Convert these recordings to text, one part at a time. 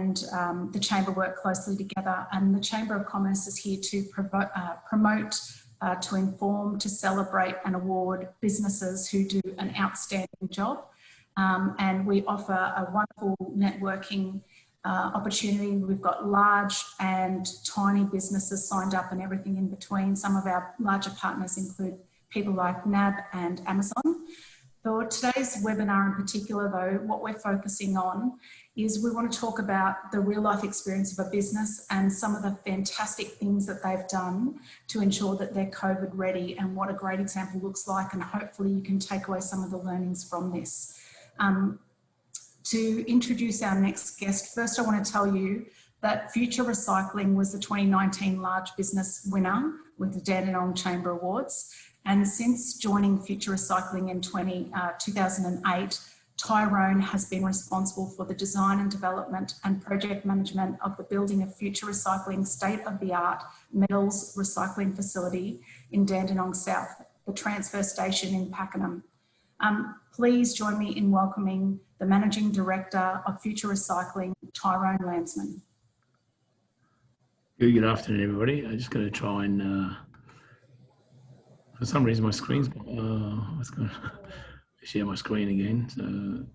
and the Chamber work closely together. And the Chamber of Commerce is here to promote, to inform, to celebrate and award businesses who do an outstanding job. And we offer a wonderful networking opportunity. We've got large and tiny businesses signed up and everything in between. Some of our larger partners include people like NAB and Amazon. For today's webinar in particular though, what we're focusing on is we want to talk about the real life experience of a business and some of the fantastic things that they've done to ensure that they're COVID ready and what a great example looks like, and hopefully you can take away some of the learnings from this. To introduce our next guest, first I want to tell you that Future Recycling was the 2019 Large Business winner with the Dandenong Chamber Awards. And since joining Future Recycling in 2008, Tyrone has been responsible for the design and development and project management of the building of Future Recycling state-of-the-art metals recycling facility in Dandenong South, the transfer station in Pakenham. Please join me in welcoming the Managing Director of Future Recycling, Tyrone Landsman. Good afternoon, everybody. I'm just going to try and, for some reason my screen's, let's go share my screen again. So,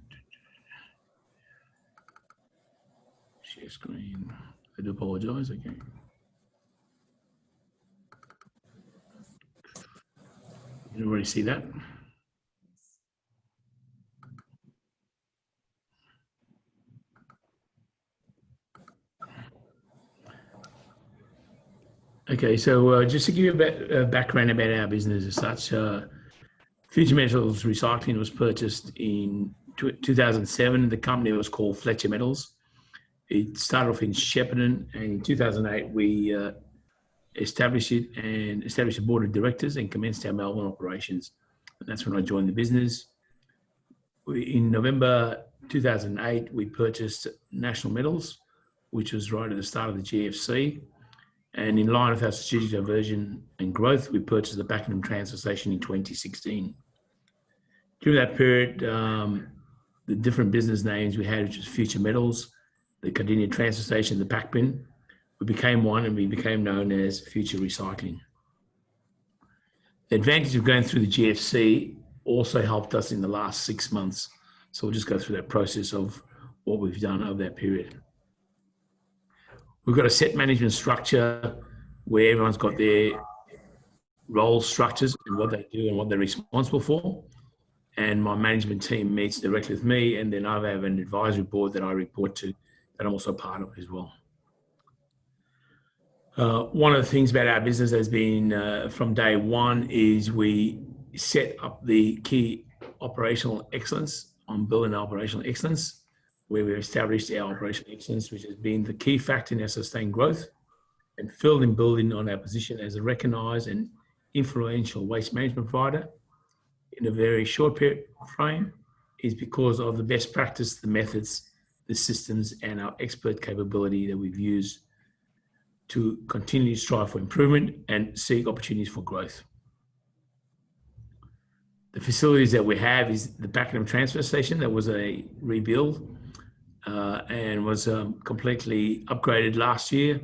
share screen. I do apologise, okay. You can already see that. Okay, so just to give you a bit of background about our business as such, Future Metals Recycling was purchased in 2007. The company was called Fletcher Metals. It started off in Shepparton, and in 2008 we established it and established a board of directors and commenced our Melbourne operations. And that's when I joined the business. In November 2008, we purchased National Metals, which was right at the start of the GFC. And in line with our strategic diversion and growth, we purchased the Pakenham transfer station in 2016. During that period, the different business names we had, which was Future Metals, the Cardinia transfer station, the Pack Bin, we became one and we became known as Future Recycling. The advantage of going through the GFC also helped us in the last 6 months. So we'll just go through that process of what we've done over that period. We've got a set management structure where everyone's got their role structures and what they do and what they're responsible for. And my management team meets directly with me, and then I have an advisory board that I report to that I'm also part of as well. One of the things about our business has been from day one is we set up the key operational excellence on building operational excellence, where we established our operational excellence, which has been the key factor in our sustained growth, and filled in building on our position as a recognised and influential waste management provider in a very short period frame is because of the best practice, the methods, the systems, and our expert capability that we've used to continually strive for improvement and seek opportunities for growth. The facilities that we have is the Pakenham transfer station that was a rebuild and was completely upgraded last year.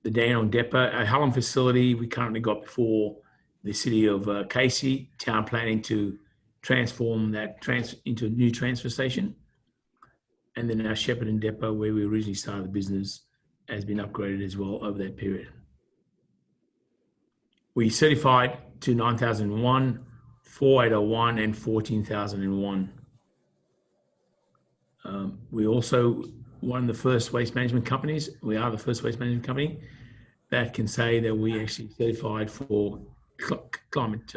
The Dandenong depot, our Hallam facility, we currently got before the city of Casey, town planning to transform that into a new transfer station. And then our Shepparton depot, where we originally started the business, has been upgraded as well over that period. We certified to 9001, 4801 and 14001. We also one of the first waste management companies. We are the first waste management company that can say that we actually certified for climate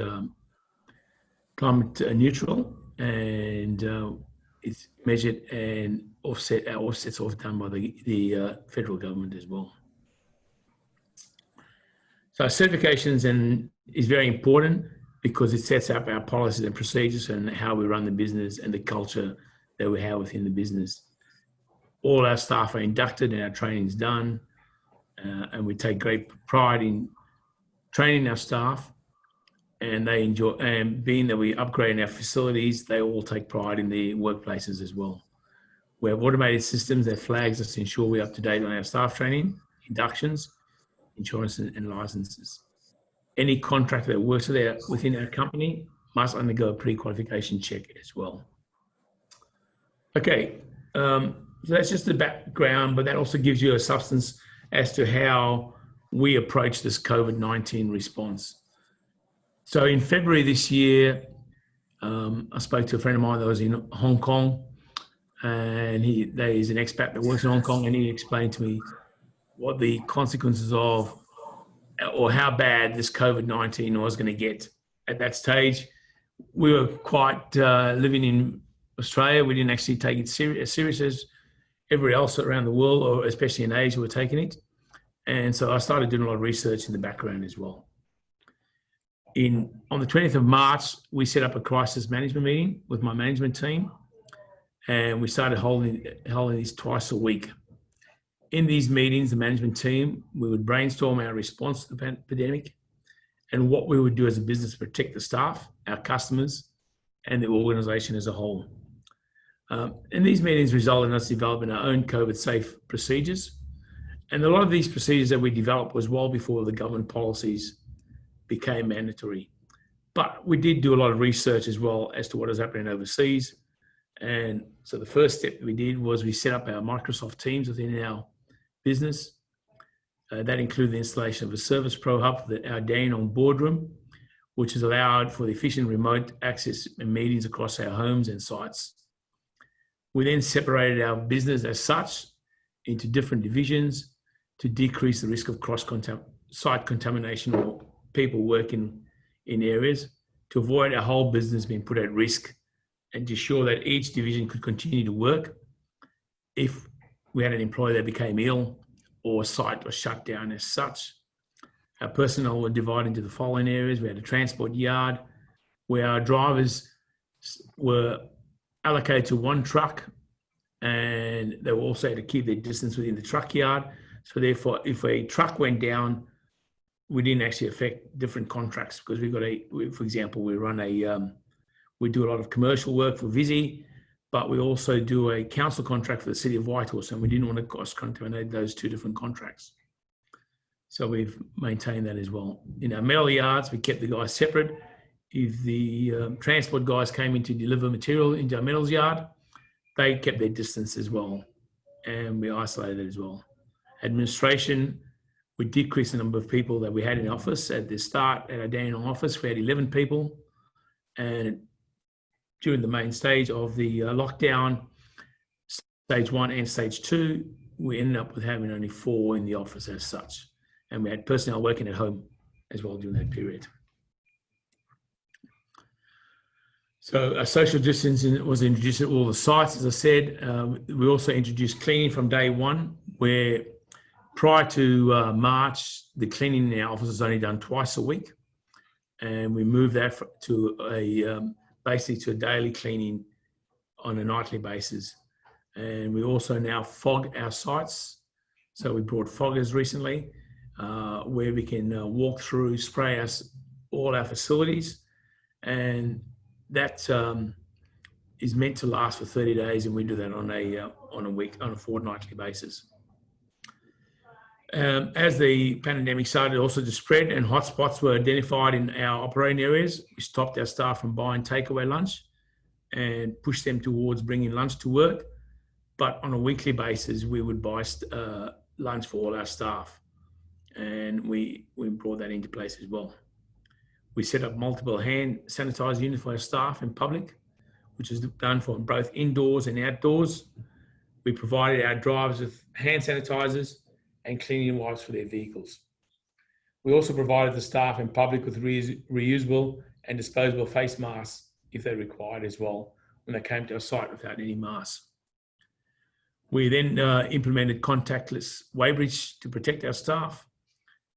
neutral, and it's measured and offset. Our offsets are done by the federal government as well. So certifications is very important because it sets up our policies and procedures and how we run the business and the culture that we have within the business. All our staff are inducted and our training's done, and we take great pride in training our staff, and they enjoy, and being that we upgrade our facilities, they all take pride in their workplaces as well. We have automated systems that flags us to ensure we're up to date on our staff training, inductions, insurance and licenses. Any contractor that works within our company must undergo a pre-qualification check as well. Okay, so that's just the background, but that also gives you a substance as to how we approach this COVID-19 response. So in February this year, I spoke to a friend of mine that was in Hong Kong, and he's an expat that works in Hong Kong, and he explained to me what the consequences of, or how bad this COVID-19 was going to get at that stage. We were quite living in Australia. We didn't actually take it as serious as everywhere else around the world, or especially in Asia, were taking it. And so I started doing a lot of research in the background as well. On the 20th of March, we set up a crisis management meeting with my management team, and we started holding these twice a week. In these meetings, the management team, we would brainstorm our response to the pandemic and what we would do as a business to protect the staff, our customers, and the organisation as a whole. And these meetings resulted in us developing our own COVID-safe procedures. And a lot of these procedures that we developed was well before the government policies became mandatory. But we did do a lot of research as well as to what is happening overseas. And so the first step we did was we set up our Microsoft Teams within our business. That included the installation of a Service Pro Hub for our Dandenong boardroom, which has allowed for the efficient remote access and meetings across our homes and sites. We then separated our business as such into different divisions to decrease the risk of site contamination or people working in areas, to avoid our whole business being put at risk, and to ensure that each division could continue to work if we had an employee that became ill or a site was shut down as such. Our personnel were divided into the following areas. We had a transport yard where our drivers were allocated to one truck, and they were also had to keep their distance within the truck yard. So therefore, if a truck went down, we didn't actually affect different contracts, because for example, we do a lot of commercial work for Visi, but we also do a council contract for the City of Whitehorse, and we didn't want to cross-contaminate those two different contracts. So we've maintained that as well. In our metal yards, we kept the guys separate. If the transport guys came in to deliver material into our metals yard, they kept their distance as well, and we isolated as well. Administration, we decreased the number of people that we had in office. At the start, at our Dandenong office, we had 11 people, and during the main stage of the lockdown, stage 1 and stage 2, we ended up with having only 4 in the office as such. And we had personnel working at home as well during that period. So a social distancing was introduced at all the sites, as I said. We also introduced cleaning from day 1, where prior to March, the cleaning in our office was only done twice a week. And we moved that to basically to a daily cleaning on a nightly basis. And we also now fog our sites. So we brought foggers recently, where we can walk through, spray all our facilities. And that is meant to last for 30 days, and we do that on a fortnightly basis. As the pandemic started also to spread and hotspots were identified in our operating areas, we stopped our staff from buying takeaway lunch and pushed them towards bringing lunch to work. But on a weekly basis, we would buy lunch for all our staff, and we brought that into place as well. We set up multiple hand sanitizer units for our staff in public, which is done for both indoors and outdoors. We provided our drivers with hand sanitizers and cleaning wipes for their vehicles. We also provided the staff in public with reusable and disposable face masks if they required as well when they came to our site without any masks. We then implemented contactless weighbridge to protect our staff,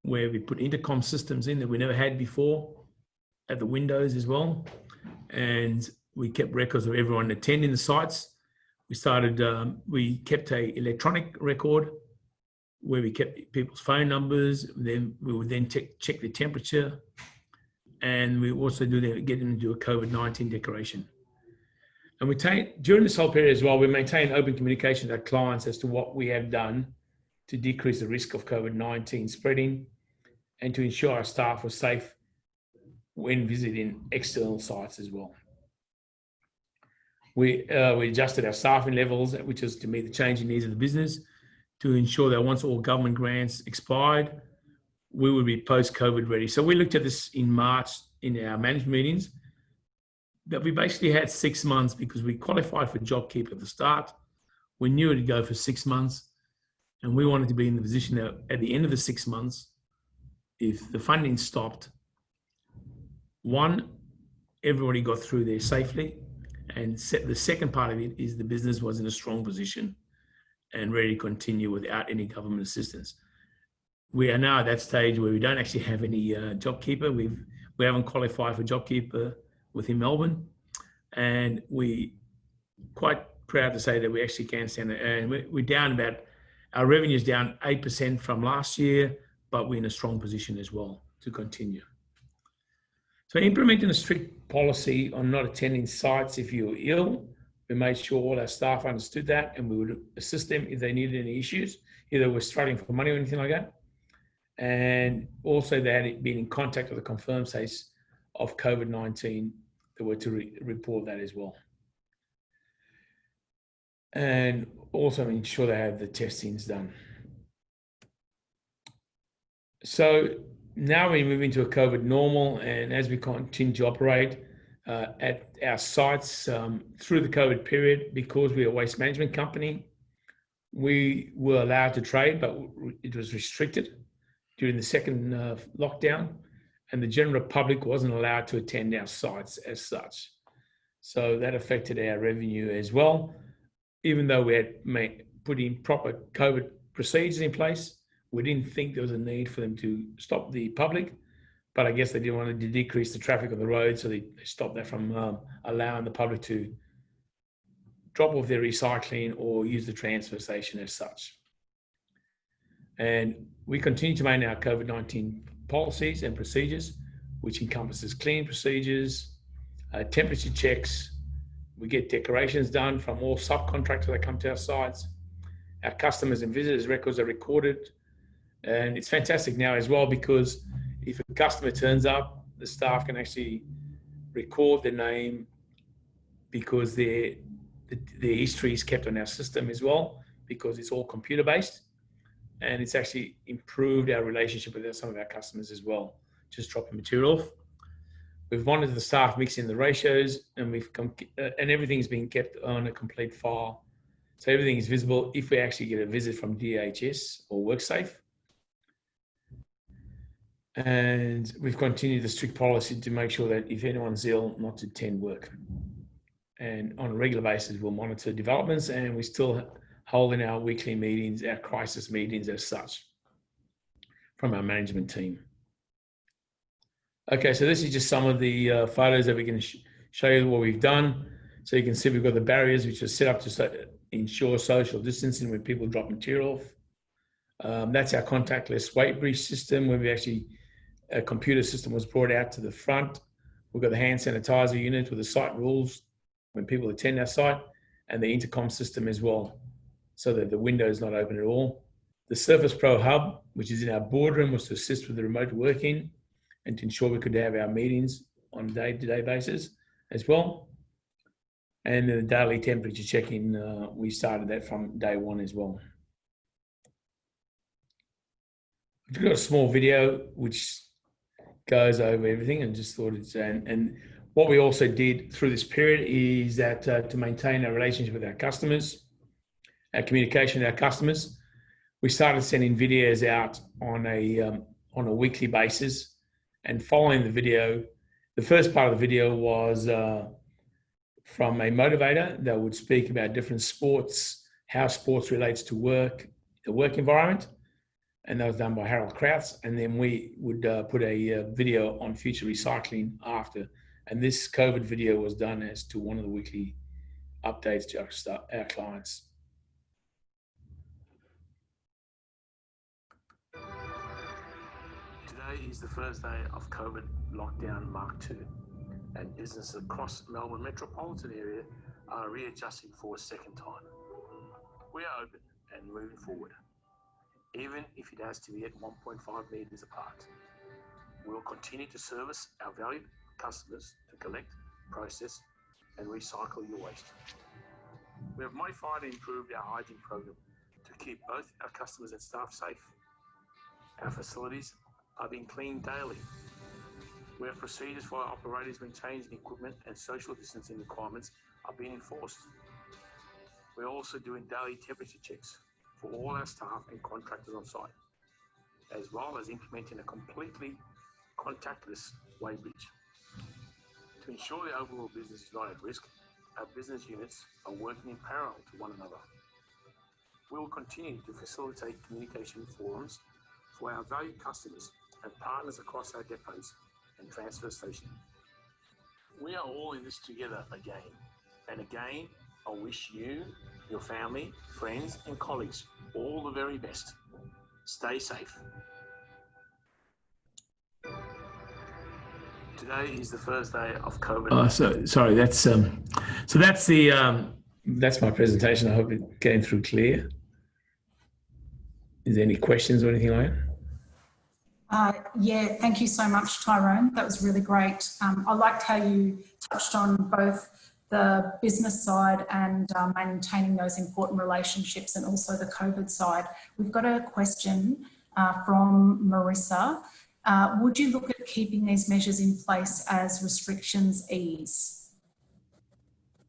where we put intercom systems in that we never had before at the windows as well. And we kept records of everyone attending the sites. We kept a electronic record where we kept people's phone numbers. Then we would then check the temperature, and we also get them to do a COVID-19 declaration. And during this whole period as well, we maintain open communication with our clients as to what we have done to decrease the risk of COVID-19 spreading and to ensure our staff were safe when visiting external sites as well. We adjusted our staffing levels, which is to meet the changing needs of the business, to ensure that once all government grants expired, we would be post-COVID ready. So we looked at this in March in our management meetings, that we basically had 6 months because we qualified for JobKeeper at the start. We knew it'd go for 6 months, and we wanted to be in the position that at the end of the 6 months, if the funding stopped, one, everybody got through there safely, and the second part of it is the business was in a strong position and ready to continue without any government assistance. We are now at that stage where we don't actually have any JobKeeper. We haven't qualified for JobKeeper within Melbourne, and we quite proud to say that we actually can stand it. And we're down about, our revenue is down 8% from last year, but we're in a strong position as well to continue. So implementing a strict policy on not attending sites if you were ill, we made sure all our staff understood that, and we would assist them if they needed any issues, either we're struggling for money or anything like that. And also they had been in contact with a confirmed case of COVID-19, they were to report that as well. And also ensure they have the testings done. So now we move into a COVID normal, and as we continue to operate at our sites through the COVID period, because we're a waste management company, we were allowed to trade, but it was restricted during the second lockdown, and the general public wasn't allowed to attend our sites as such. So that affected our revenue as well. Even though we had put in proper COVID procedures in place, we didn't think there was a need for them to stop the public, but I guess they didn't want to decrease the traffic on the road, so they stopped that from allowing the public to drop off their recycling or use the transfer station as such. And we continue to maintain our COVID-19 policies and procedures, which encompasses cleaning procedures, temperature checks. We get declarations done from all subcontractors that come to our sites. Our customers and visitors' records are recorded. And it's fantastic now as well, because if a customer turns up, the staff can actually record their name, because their history is kept on our system as well, because it's all computer-based. And it's actually improved our relationship with some of our customers as well, just dropping material off. We've monitored the staff mixing the ratios, and and everything's been kept on a complete file. So everything is visible if we actually get a visit from DHHS or WorkSafe. And we've continued the strict policy to make sure that if anyone's ill, not to attend work. And on a regular basis, we'll monitor developments, and we still holding our weekly meetings, our crisis meetings as such, from our management team. Okay, so this is just some of the photos that we can show you what we've done. So you can see we've got the barriers which are set up to ensure social distancing when people drop material off. That's our contactless weight bridge system, where a computer system was brought out to the front. We've got the hand sanitizer unit with the site rules when people attend our site, and the intercom system as well, so that the window is not open at all. The Surface Pro Hub, which is in our boardroom, was to assist with the remote working and to ensure we could have our meetings on a day-to-day basis as well. And the daily temperature check-in, we started that from day one as well. We've got a small video which goes over everything, and just thought it's, and what we also did through this period is that to maintain our relationship with our customers, our communication with our customers, we started sending videos out on a weekly basis. And following the video, the first part of the video was from a motivator that would speak about different sports, how sports relates to work, the work environment. And that was done by Harold Krauts. And then we would put a video on future recycling after. And this COVID video was done as to one of the weekly updates to our clients. Today is the first day of COVID lockdown Mark 2, and businesses across Melbourne metropolitan area are readjusting for a second time. We are open and moving forward, even if it has to be at 1.5 metres apart. We will continue to service our valued customers to collect, process and recycle your waste. We have modified and improved our hygiene program to keep both our customers and staff safe. Our facilities are being cleaned daily. We have procedures for our operators when changing equipment and social distancing requirements are being enforced. We're also doing daily temperature checks for all our staff and contractors on site, as well as implementing a completely contactless weighbridge. To ensure the overall business is not at risk, our business units are working in parallel to one another. We will continue to facilitate communication forums for our valued customers and partners across our depots and transfer station. We are all in this together again. And again, I wish you, your family, friends and colleagues all the very best. Stay safe. Today is the first day of COVID. Oh, sorry, that's that's my presentation. I hope it came through clear. Is there any questions or anything like that? Yeah, thank you so much, Tyrone. That was really great. I liked how you touched on both the business side and maintaining those important relationships, and also the COVID side. We've got a question from Marissa. Would you look at keeping these measures in place as restrictions ease?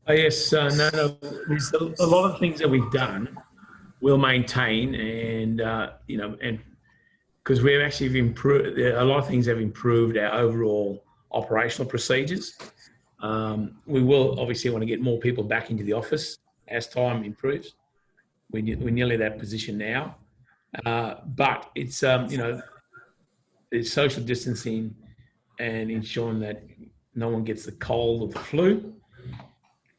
Yes, no, there's a lot of things that we've done we'll maintain, and and because we've actually improved, a lot of things have improved our overall operational procedures. We will obviously want to get more people back into the office as time improves. We're nearly that position now, but it's there's social distancing and ensuring that no one gets the cold or the flu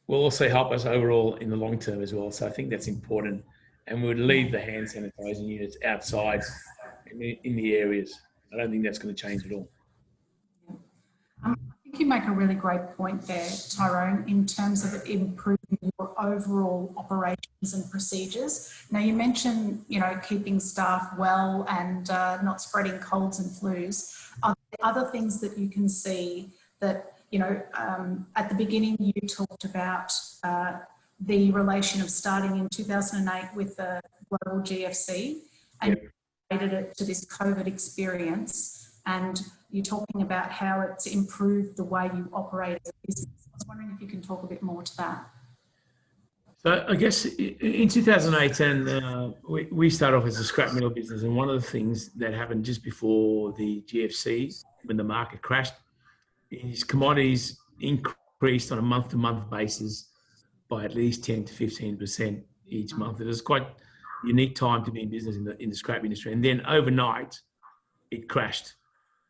will also help us overall in the long term as well. So I think that's important, and we would leave the hand sanitizing units outside in the areas. I don't think that's going to change at all. I think you make a really great point there, Tyrone, in terms of improving your overall operations and procedures. Now, you mentioned, keeping staff well and not spreading colds and flus. Are there other things that you can see that, at the beginning you talked about the relation of starting in 2008 with the global GFC, and Yep. you related it to this COVID experience, and you're talking about how it's improved the way you operate as a business. I was wondering if you can talk a bit more to that. So I guess in 2018, we started off as a scrap metal business, and one of the things that happened just before the GFC, when the market crashed, is commodities increased on a month-to-month basis by at least 10 to 15% each month. It was quite a unique time to be in business in the scrap industry. And then overnight, it crashed.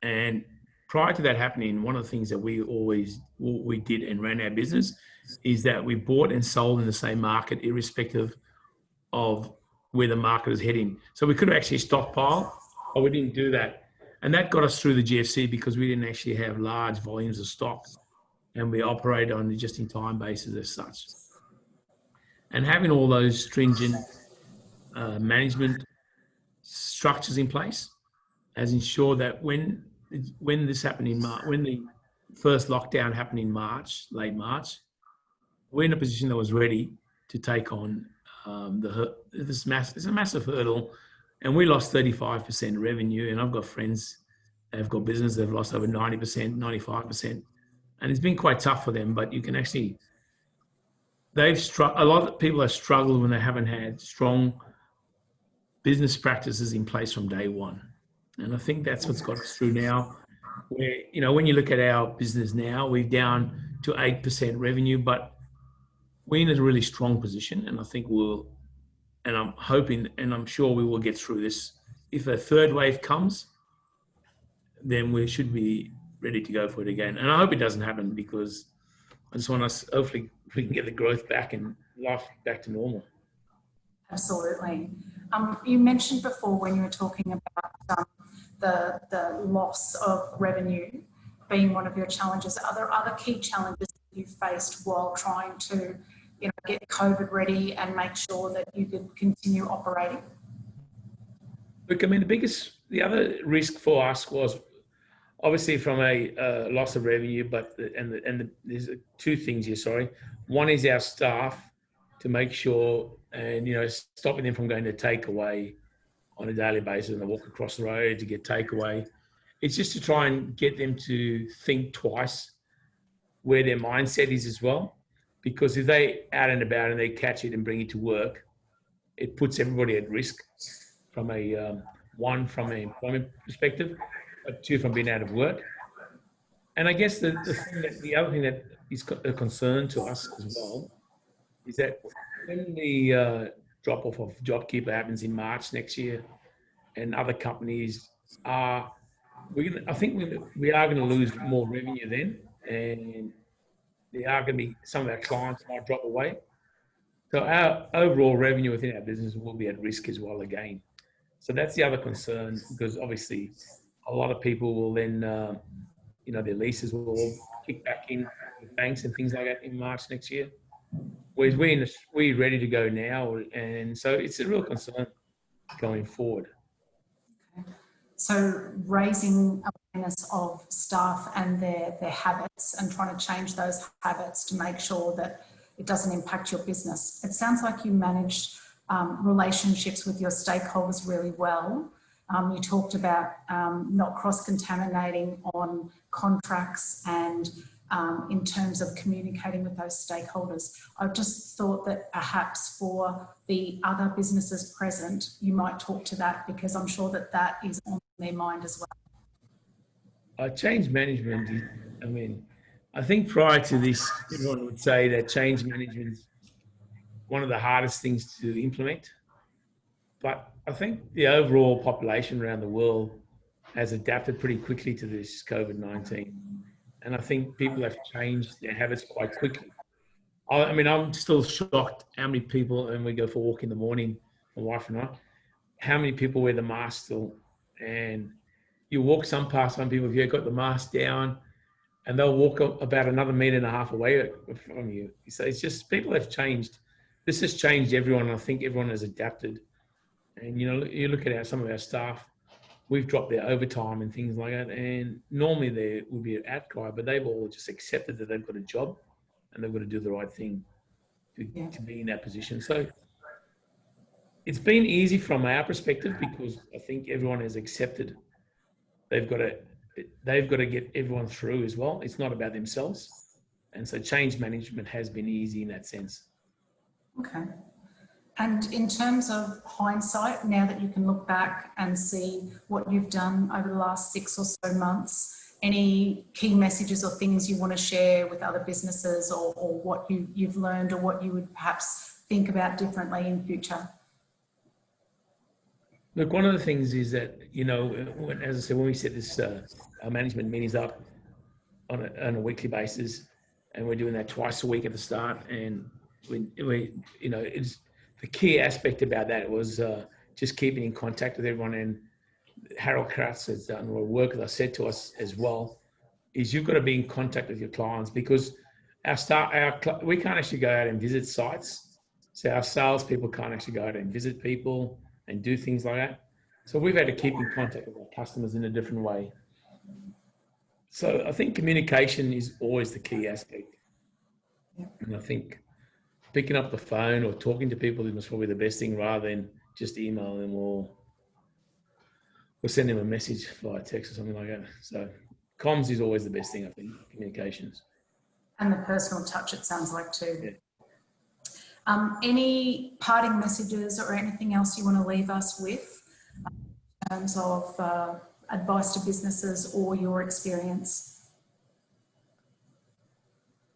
And prior to that happening, one of the things that we did and ran our business is that we bought and sold in the same market, irrespective of where the market was heading. So we could actually stockpile, but we didn't do that. And that got us through the GFC because we didn't actually have large volumes of stock, and we operated on a just-in-time basis as such. And having all those stringent management structures in place has ensured that when this happened in March, when the first lockdown happened in March, late March, we're in a position that was ready to take on it's a massive hurdle, and we lost 35% revenue. And I've got friends that have got business that have lost over 90%, 95%, and it's been quite tough for them. But you can actually, a lot of people have struggled when they haven't had strong business practices in place from day one. And I think that's what's got us through now. Where, when you look at our business now, we're down to 8% revenue, but we're in a really strong position. And I think I'm hoping, and I'm sure we will get through this. If a third wave comes, then we should be ready to go for it again. And I hope it doesn't happen, because I just want us, hopefully we can get the growth back and life back to normal. Absolutely. You mentioned before, when you were talking about the loss of revenue being one of your challenges, are there other key challenges that you've faced while trying to get COVID ready and make sure that you could continue operating? Look, I mean, the other risk for us was obviously from a loss of revenue, but there's two things here. Sorry, one is our staff to make sure and stopping them from going to takeaway on a daily basis and they walk across the road to get takeaway. It's just to try and get them to think twice where their mindset is as well, because if they out and about and they catch it and bring it to work, it puts everybody at risk from one from an employment perspective, but two from being out of work. And I guess the other thing that is a concern to us as well is that when the drop-off of JobKeeper happens in March next year, and other companies are, I think we are going to lose more revenue then, and there are going to be some of our clients might drop away. So our overall revenue within our business will be at risk as well again. So that's the other concern, because obviously a lot of people will then, their leases will all kick back in with banks and things like that in March next year. Whereas we're ready to go now, and so it's a real concern going forward. So raising awareness of staff and their habits and trying to change those habits to make sure that it doesn't impact your business. It sounds like you managed relationships with your stakeholders really well. You talked about not cross-contaminating on contracts and in terms of communicating with those stakeholders. I just thought that perhaps for the other businesses present, you might talk to that, because I'm sure that that is on their mind as well. Change management, I think prior to this, everyone would say that change management is one of the hardest things to implement. But I think the overall population around the world has adapted pretty quickly to this COVID-19. And I think people have changed their habits quite quickly. I'm still shocked how many people, and we go for a walk in the morning, my wife and I, how many people wear the mask still. And you walk some people, if you've got the mask down, and they'll walk about another 1.5 meters away from you. So it's just, people have changed. This has changed everyone. I think everyone has adapted. And, you look at some of our staff, we've dropped their overtime and things like that. And normally there would be an outcry, but they've all just accepted that they've got a job and they've got to do the right thing to be in that position. So it's been easy from our perspective, because I think everyone has accepted they've got to get everyone through as well. It's not about themselves. And so change management has been easy in that sense. Okay. And in terms of hindsight, now that you can look back and see what you've done over the last 6 or so months, any key messages or things you want to share with other businesses, or what you've learned, or what you would perhaps think about differently in future? Look, one of the things is that, as I said, when we set this, our management meetings up on a weekly basis, and we're doing that twice a week at the start, and it's the key aspect about that was just keeping in contact with everyone. And Harold Kratz has done a lot of work, as I said to us as well, is you've got to be in contact with your clients, because we can't actually go out and visit sites. So our salespeople can't actually go out and visit people and do things like that. So we've had to keep in contact with our customers in a different way. So I think communication is always the key aspect. And I think picking up the phone or talking to people is probably the best thing, rather than just email them or send them a message via text or something like that. So comms is always the best thing, I think, communications. And the personal touch, it sounds like, too. Yeah. Any parting messages or anything else you want to leave us with in terms of advice to businesses or your experience?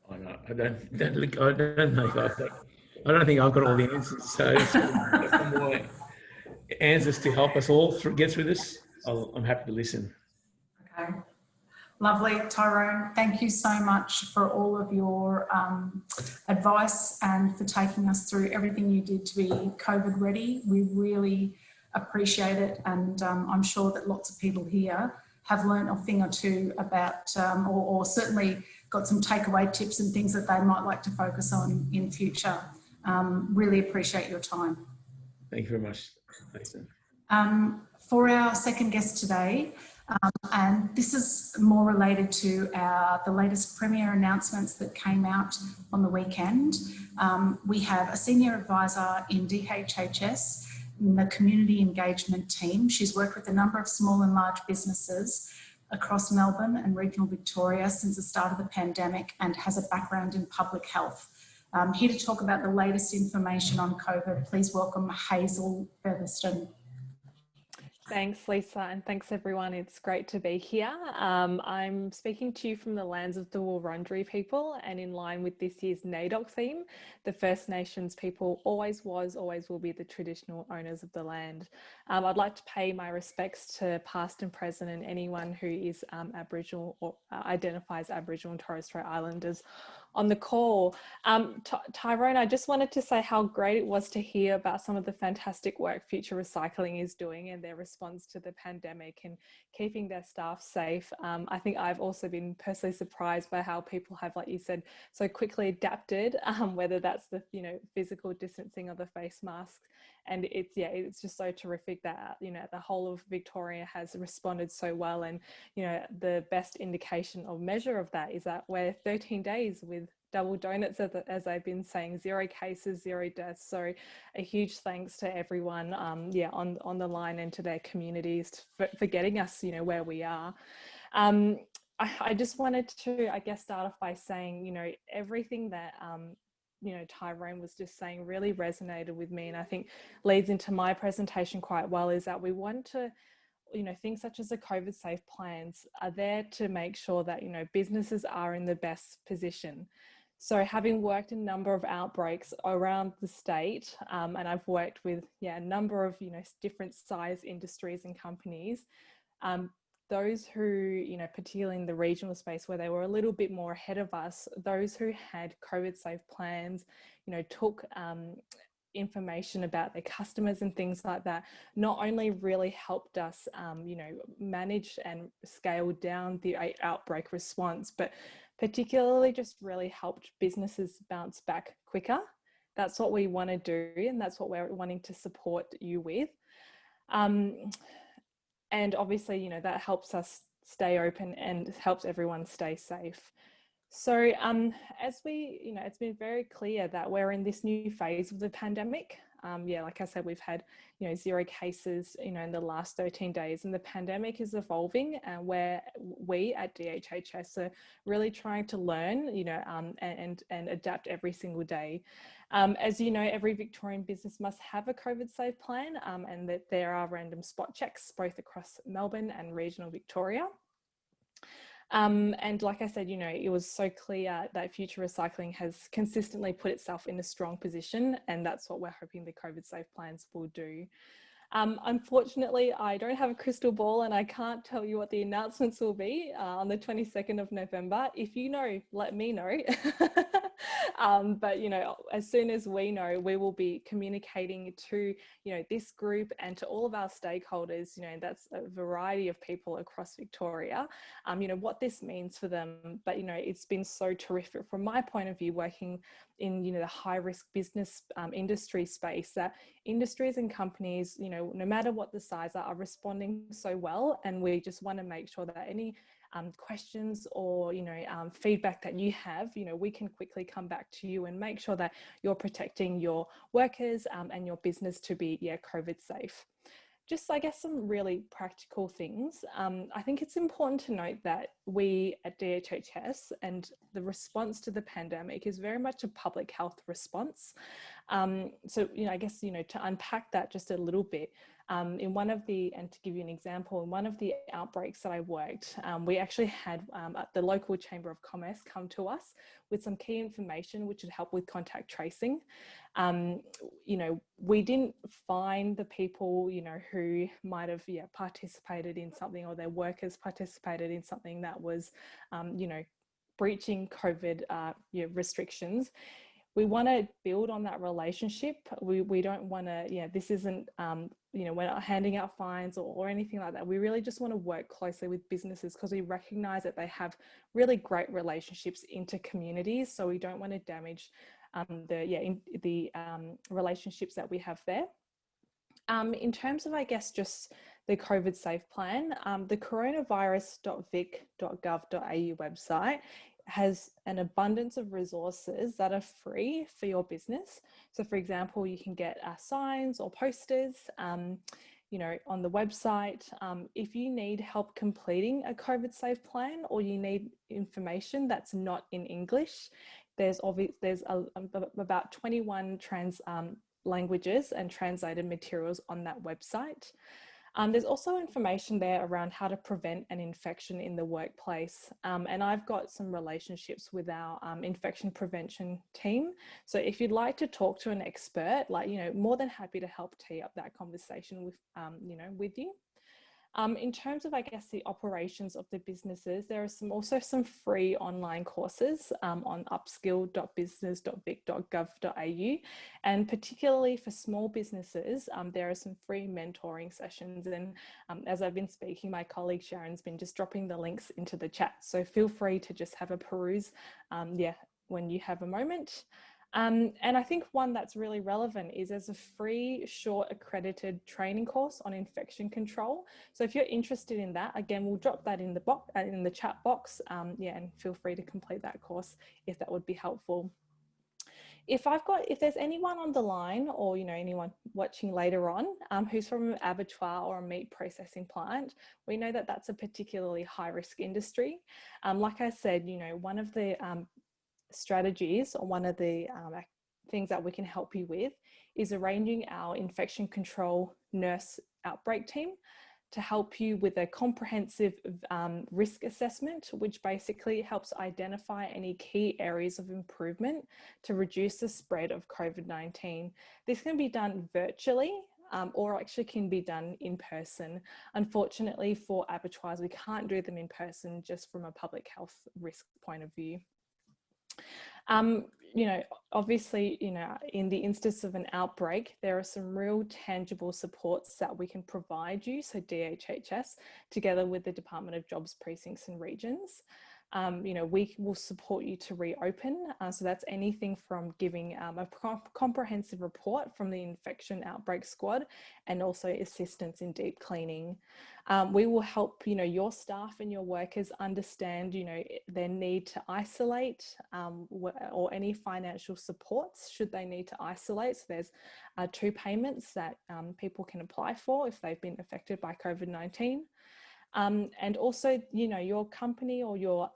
I don't think I've got all the answers. So some more answers to help us all get through this, I'm happy to listen. Okay. Lovely. Tyrone, thank you so much for all of your advice and for taking us through everything you did to be COVID ready. We really appreciate it, and I'm sure that lots of people here have learned a thing or two about, or certainly got some takeaway tips and things that they might like to focus on in future. Really appreciate your time. Thank you very much, Nathan. For our second guest today, and this is more related to the latest Premier announcements that came out on the weekend. We have a senior advisor in DHHS, in the community engagement team. She's worked with a number of small and large businesses across Melbourne and regional Victoria since the start of the pandemic and has a background in public health. Here to talk about the latest information on COVID, please welcome Hazel Fetherston. Thanks, Lisa, and thanks everyone. It's great to be here. I'm speaking to you from the lands of the Wurundjeri people, and in line with this year's NAIDOC theme, the First Nations people always was, always will be the traditional owners of the land. I'd like to pay my respects to past and present and anyone who is Aboriginal or identifies Aboriginal and Torres Strait Islanders on the call. Tyrone, I just wanted to say how great it was to hear about some of the fantastic work Future Recycling is doing and their response to the pandemic and keeping their staff safe. I think I've also been personally surprised by how people have, like you said, so quickly adapted, whether that's the physical distancing of the face masks. And it's just so terrific that the whole of Victoria has responded so well. And the best indication or measure of that is that we're 13 days with double donuts, as I've been saying, 0 cases, 0 deaths. So a huge thanks to everyone on the line and to their communities for getting us where we are. I just wanted to, I guess, start off by saying, everything that Tyrone was just saying really resonated with me, and I think leads into my presentation quite well, is that we want to, things such as the COVID safe plans are there to make sure that, businesses are in the best position. So having worked a number of outbreaks around the state, and I've worked with a number of different size industries and companies, those who, particularly in the regional space where they were a little bit more ahead of us, those who had COVID safe plans, took information about their customers and things like that, not only really helped us, manage and scale down the outbreak response, but particularly just really helped businesses bounce back quicker. That's what we want to do, and that's what we're wanting to support you with. And obviously, that helps us stay open and helps everyone stay safe. So as we, it's been very clear that we're in this new phase of the pandemic. Like I said, we've had, 0 cases, in the last 13 days, and the pandemic is evolving, and where we at DHHS are really trying to learn, and adapt every single day. As you know, every Victorian business must have a COVID safe plan, and that there are random spot checks both across Melbourne and regional Victoria. And like I said, it was so clear that Future Recycling has consistently put itself in a strong position, and that's what we're hoping the COVID safe plans will do. Unfortunately, I don't have a crystal ball and I can't tell you what the announcements will be on the 22nd of November. If you know, let me know. But, as soon as we know, we will be communicating to, this group and to all of our stakeholders, that's a variety of people across Victoria, what this means for them. But, it's been so terrific from my point of view, working in, the high risk business industry space, that industries and companies, no matter what the size are responding so well. And we just want to make sure that any questions or feedback that you have, we can quickly come back to you and make sure that you're protecting your workers and your business to be COVID safe. Just, I guess, some really practical things. I think it's important to note that we at DHHS and the response to the pandemic is very much a public health response. So, I guess, to unpack that just a little bit, in one of the, and to give you an example, in one of the outbreaks that I worked, we actually had the local Chamber of Commerce come to us with some key information which would help with contact tracing. We didn't find the people, who might have participated in something, or their workers participated in something that was, breaching COVID restrictions. We want to build on that relationship. We don't want to, this isn't we're not handing out fines or anything like that. We really just want to work closely with businesses because we recognize that they have really great relationships into communities. So we don't want to damage the relationships that we have there. In terms of, I guess, just the COVID safe plan, the coronavirus.vic.gov.au website has an abundance of resources that are free for your business. So for example, you can get signs or posters, on the website. If you need help completing a COVID safe plan or you need information that's not in English, there's about 21 languages and translated materials on that website. There's also information there around how to prevent an infection in the workplace. And I've got some relationships with our infection prevention team. So if you'd like to talk to an expert, more than happy to help tee up that conversation with, with you. In terms of, I guess, the operations of the businesses, there are also some free online courses on upskill.business.vic.gov.au, and particularly for small businesses, there are some free mentoring sessions. And as I've been speaking, my colleague Sharon's been just dropping the links into the chat. So feel free to just have a peruse, when you have a moment. And I think one that's really relevant is there's a free short accredited training course on infection control. So if you're interested in that, again, we'll drop that in the chat box. And feel free to complete that course if that would be helpful. If there's anyone on the line or, anyone watching later on who's from an abattoir or a meat processing plant, we know that that's a particularly high risk industry. Like I said, one of the strategies, or one of the things that we can help you with, is arranging our infection control nurse outbreak team to help you with a comprehensive risk assessment, which basically helps identify any key areas of improvement to reduce the spread of COVID-19. This can be done virtually or actually can be done in person. Unfortunately for abattoirs, we can't do them in person just from a public health risk point of view. Obviously, in the instance of an outbreak, there are some real tangible supports that we can provide you. So DHHS, together with the Department of Jobs, Precincts and Regions, we will support you to reopen. So that's anything from giving a comprehensive report from the infection outbreak squad and also assistance in deep cleaning. We will help, your staff and your workers understand, their need to isolate or any financial supports should they need to isolate. So there's 2 payments that people can apply for if they've been affected by COVID-19. And also, your company or your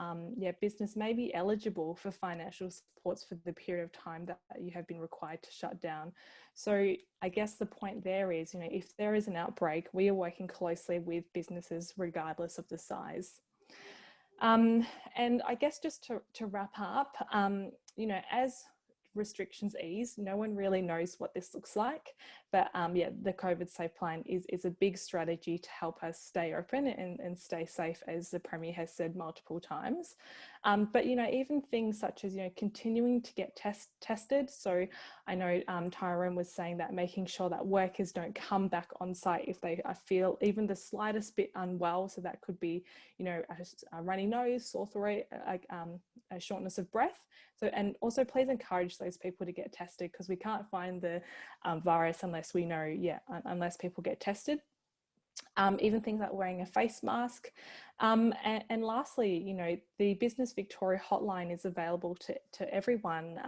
business may be eligible for financial supports for the period of time that you have been required to shut down. So I guess the point there is, if there is an outbreak, we are working closely with businesses regardless of the size. And I guess just to wrap up, as restrictions ease, no one really knows what this looks like, but the COVID safe plan is a big strategy to help us stay open and stay safe, as the Premier has said multiple times. But even things such as continuing to get tested. So I know Tyrone was saying that making sure that workers don't come back on site if they feel even the slightest bit unwell. So that could be a runny nose, sore throat, a shortness of breath. So, and also please encourage those people to get tested, because we can't find the virus unless we know, unless people get tested. Even things like wearing a face mask. And lastly, the Business Victoria hotline is available to everyone.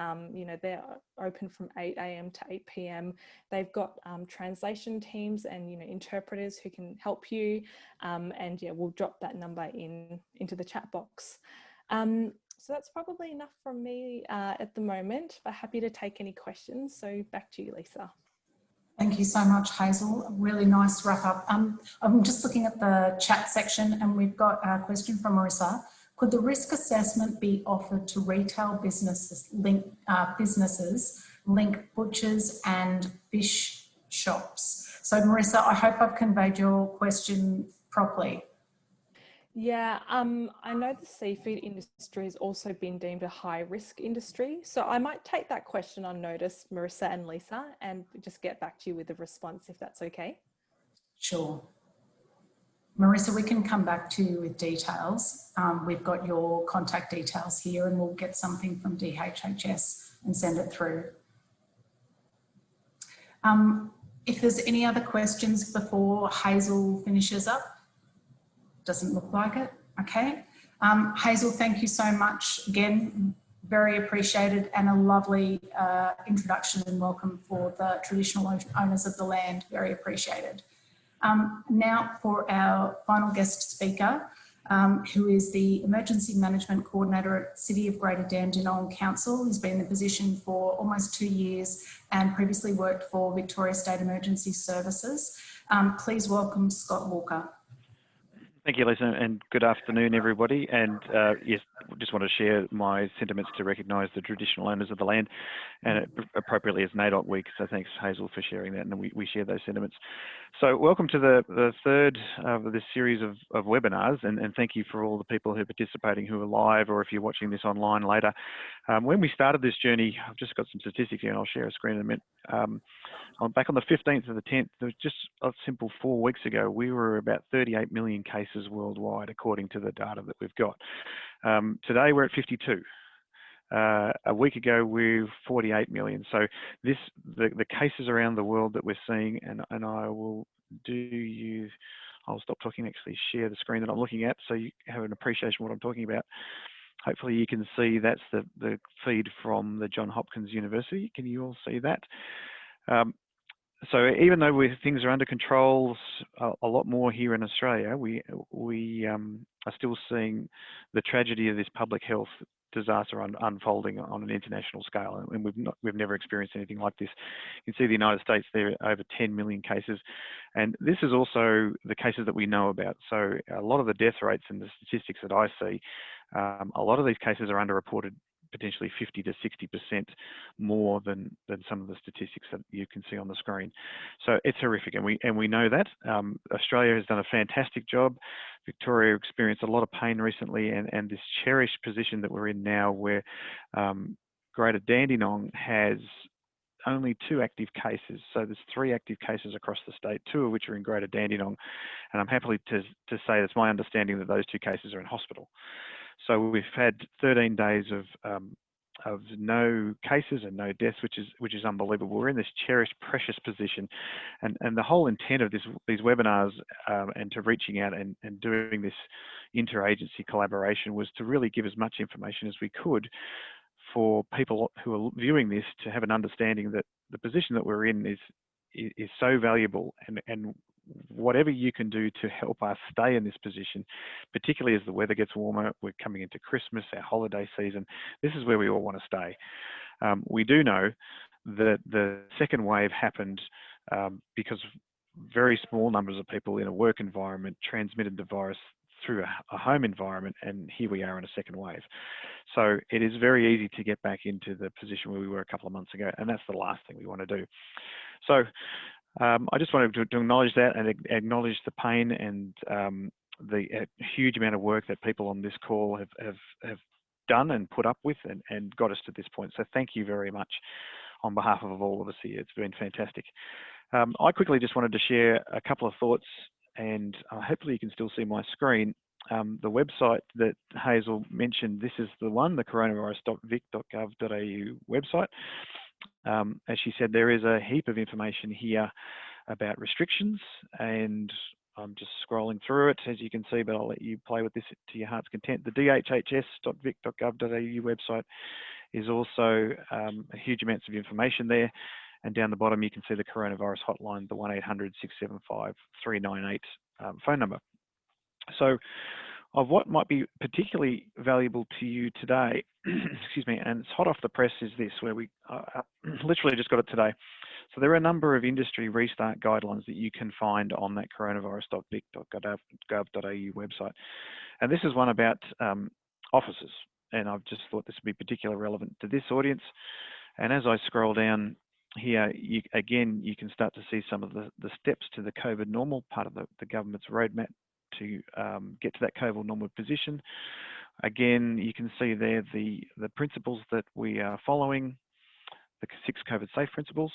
They're open from 8 a.m. to 8 p.m. They've got translation teams and, interpreters who can help you. And we'll drop that number into the chat box. So that's probably enough from me at the moment, but happy to take any questions. So back to you, Lisa. Thank you so much, Hazel. A really nice wrap up. I'm just looking at the chat section and we've got a question from Marissa. Could the risk assessment be offered to retail businesses, link butchers and fish shops? So Marissa, I hope I've conveyed your question properly. Yeah, I know the seafood industry has also been deemed a high risk industry. So I might take that question on notice, Marissa and Lisa, and just get back to you with a response if that's okay. Sure. Marissa, we can come back to you with details. We've got your contact details here and we'll get something from DHHS and send it through. If there's any other questions before Hazel finishes up, doesn't look like it. Okay. Hazel, thank you so much. Again, very appreciated, and a lovely introduction and welcome for the traditional owners of the land. Very appreciated. Now for our final guest speaker, who is the Emergency Management Coordinator at City of Greater Dandenong Council. He's been in the position for almost 2 years and previously worked for Victoria State Emergency Services. Please welcome Scott Walker. Thank you, Lisa, and good afternoon, everybody. And yes, just want to share my sentiments to recognise the traditional owners of the land, and appropriately as NAIDOC Week. So thanks, Hazel, for sharing that, and we share those sentiments. So welcome to the third of this series of webinars, and thank you for all the people who are participating, who are live, or if you're watching this online later. When we started this journey, I've just got some statistics here, and I'll share a screen in a minute. Back on the 15th of the 10th, just a simple 4 weeks ago, we were about 38 million cases worldwide, according to the data that we've got. Today, we're at 52. A week ago, we were 48 million. So the cases around the world that we're seeing, and I will I'll stop talking, actually share the screen that I'm looking at so you have an appreciation of what I'm talking about. Hopefully you can see that's the feed from the Johns Hopkins University. Can you all see that? So even though things are under control a lot more here in Australia, we are still seeing the tragedy of this public health disaster unfolding on an international scale, and we've never experienced anything like this. You can see the United States, there are over 10 million cases, and this is also the cases that we know about. So a lot of the death rates and the statistics that I see, a lot of these cases are underreported, potentially 50 to 60% more than some of the statistics that you can see on the screen. So it's horrific, and we know that. Australia has done a fantastic job. Victoria experienced a lot of pain recently, and this cherished position that we're in now, where Greater Dandenong has only 2 active cases. So there's 3 active cases across the state, 2 of which are in Greater Dandenong, and I'm happy to say it's my understanding that those 2 cases are in hospital. So we've had 13 days of no cases and no deaths, which is unbelievable. We're in this cherished, precious position, and the whole intent of these webinars and to reaching out and doing this interagency collaboration was to really give as much information as we could for people who are viewing this to have an understanding that the position that we're in is so valuable, and whatever you can do to help us stay in this position, particularly as the weather gets warmer, we're coming into Christmas, our holiday season, this is where we all want to stay. We do know that the second wave happened because very small numbers of people in a work environment transmitted the virus through a home environment, and here we are in a second wave. So it is very easy to get back into the position where we were a couple of months ago, and that's the last thing we want to do. So I just wanted to acknowledge that and acknowledge the pain and the huge amount of work that people on this call have done and put up with and got us to this point. So thank you very much on behalf of all of us here. It's been fantastic. I quickly just wanted to share a couple of thoughts, and hopefully you can still see my screen. The website that Hazel mentioned, this is the one, the coronavirus.vic.gov.au website. As she said, there is a heap of information here about restrictions, and I'm just scrolling through it, as you can see, but I'll let you play with this to your heart's content. The DHHS.vic.gov.au website is also huge amounts of information there, and down the bottom you can see the coronavirus hotline, the 1-800-675-398 phone number. So of what might be particularly valuable to you today, excuse me, and it's hot off the press, is this, where we literally just got it today. So there are a number of industry restart guidelines that you can find on that coronavirus.vic.gov.au website. And this is one about offices, and I've just thought this would be particularly relevant to this audience. And as I scroll down here, again, you can start to see some of the steps to the COVID normal, part of the government's roadmap to get to that COVID normal position. Again, you can see there the principles that we are following, the 6 COVID safe principles.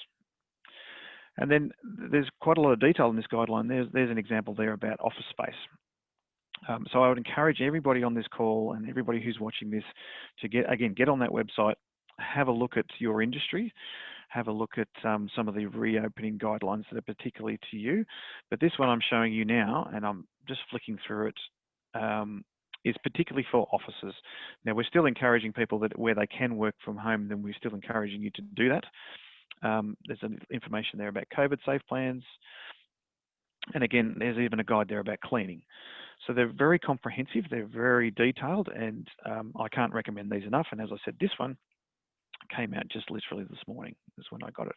And then there's quite a lot of detail in this guideline. There's an example there about office space. So I would encourage everybody on this call and everybody who's watching this to get on that website, have a look at your industry, have a look at some of the reopening guidelines that are particularly to you. But this one I'm showing you now, and I'm just flicking through it, is particularly for offices. Now, we're still encouraging people that where they can work from home, then we're still encouraging you to do that. There's information there about COVID safe plans. And again, there's even a guide there about cleaning. So they're very comprehensive, they're very detailed, and I can't recommend these enough. And as I said, this one came out just literally this morning is when I got it.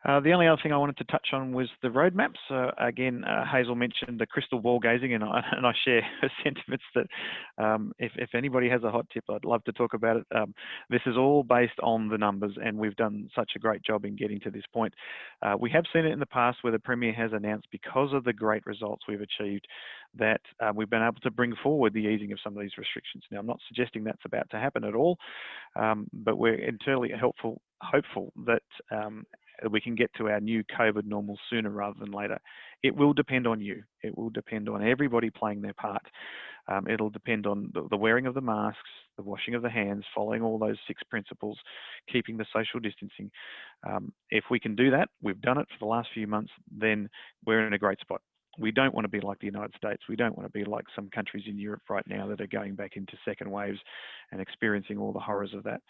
The only other thing I wanted to touch on was the roadmaps. Again, Hazel mentioned the crystal ball gazing, and I share her sentiments that if anybody has a hot tip, I'd love to talk about it. This is all based on the numbers, and we've done such a great job in getting to this point. We have seen it in the past where the Premier has announced, because of the great results we've achieved, that we've been able to bring forward the easing of some of these restrictions. Now, I'm not suggesting that's about to happen at all, but we're internally hopeful that we can get to our new COVID normal sooner rather than later. It will depend on you. It will depend on everybody playing their part. It'll depend on the wearing of the masks, the washing of the hands, following all those 6 principles, keeping the social distancing. If we can do that, we've done it for the last few months, then we're in a great spot. We don't want to be like the United States. We don't want to be like some countries in Europe right now that are going back into second waves and experiencing all the horrors of that.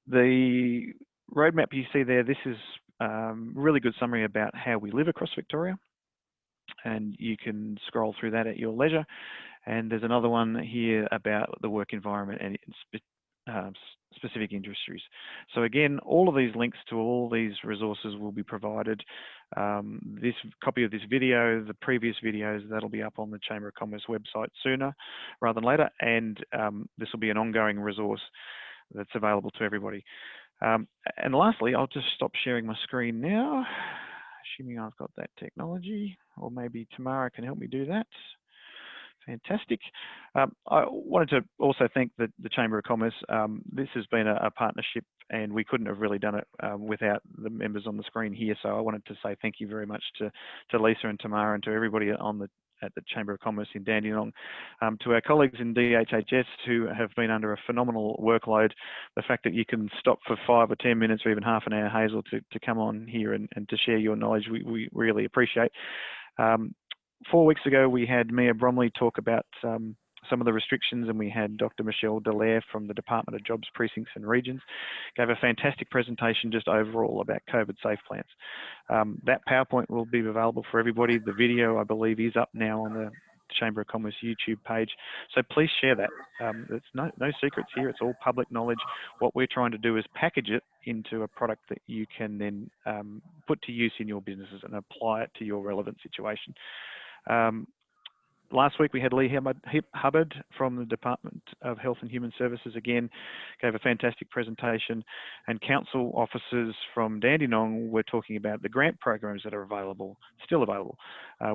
The roadmap you see there, this is really good summary about how we live across Victoria, and you can scroll through that at your leisure. And there's another one here about the work environment and specific industries. So again, all of these links to all these resources will be provided. This copy of this video, the previous videos, that'll be up on the Chamber of Commerce website sooner rather than later, and this will be an ongoing resource that's available to everybody. And lastly, I'll just stop sharing my screen now, assuming I've got that technology, or maybe Tamara can help me do that. Fantastic. I wanted to also thank the Chamber of Commerce. This has been a partnership, and we couldn't have really done it without the members on the screen here. So I wanted to say thank you very much to Lisa and Tamara, and to everybody at the Chamber of Commerce in Dandenong, to our colleagues in DHHS who have been under a phenomenal workload. The fact that you can stop for 5 or 10 minutes or even half an hour, Hazel, to come on here and to share your knowledge, we really appreciate. 4 weeks ago, we had Mia Bromley talk about some of the restrictions, and we had Dr. Michelle Dallaire from the Department of Jobs, Precincts and Regions, gave a fantastic presentation just overall about COVID safe plans. That PowerPoint will be available for everybody. The video, I believe, is up now on the Chamber of Commerce YouTube page. So please share that. There's no secrets here. It's all public knowledge. What we're trying to do is package it into a product that you can then put to use in your businesses and apply it to your relevant situation. Last week we had Lee Hubbard from the Department of Health and Human Services, again, gave a fantastic presentation, and council officers from Dandenong were talking about the grant programs that are still available.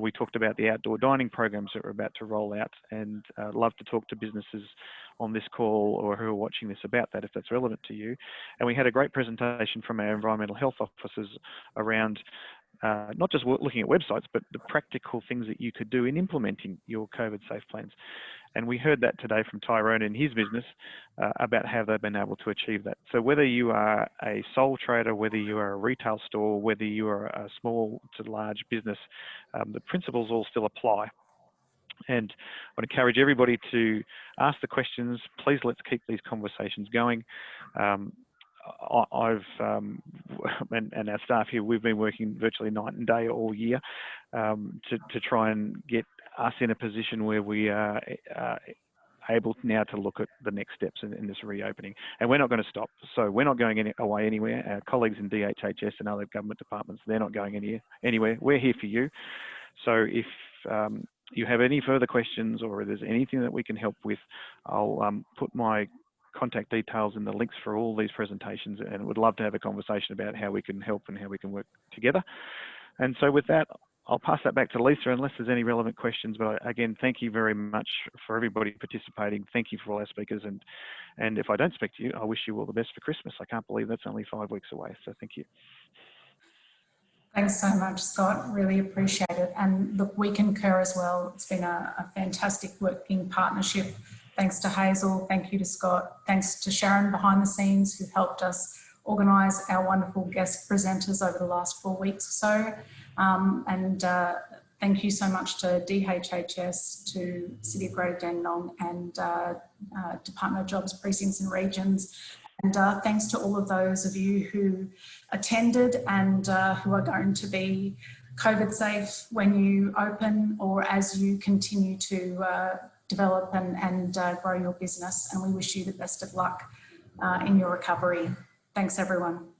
We talked about the outdoor dining programs that we're about to roll out, and love to talk to businesses on this call or who are watching this about that if that's relevant to you. And we had a great presentation from our environmental health officers around not just looking at websites, but the practical things that you could do in implementing your COVID safe plans. And we heard that today from Tyrone in his business about how they've been able to achieve that. So whether you are a sole trader, whether you are a retail store, whether you are a small to large business, the principles all still apply. And I would encourage everybody to ask the questions. Please, let's keep these conversations going. And our staff here, we've been working virtually night and day all year to try and get us in a position where we are able now to look at the next steps in this reopening. And we're not going to stop. So we're not going away anywhere. Our colleagues in DHHS and other government departments, they're not going anywhere. We're here for you. So if you have any further questions or there's anything that we can help with, I'll put my contact details in the links for all these presentations, and would love to have a conversation about how we can help and how we can work together. And so with that, I'll pass that back to Lisa unless there's any relevant questions. But again, thank you very much for everybody participating. Thank you for all our speakers. And if I don't speak to you, I wish you all the best for Christmas. I can't believe that's only 5 weeks away. So thank you. Thanks so much, Scott. Really appreciate it. And look, we concur as well. It's been a fantastic working partnership. Thanks to Hazel. Thank you to Scott. Thanks to Sharon behind the scenes who helped us organise our wonderful guest presenters over the last 4 weeks or so. Thank you so much to DHHS, to City of Greater Dandenong and Department of Jobs, Precincts and Regions. And thanks to all of those of you who attended and who are going to be COVID safe when you open or as you continue to develop and grow your business. And we wish you the best of luck in your recovery. Thanks, everyone.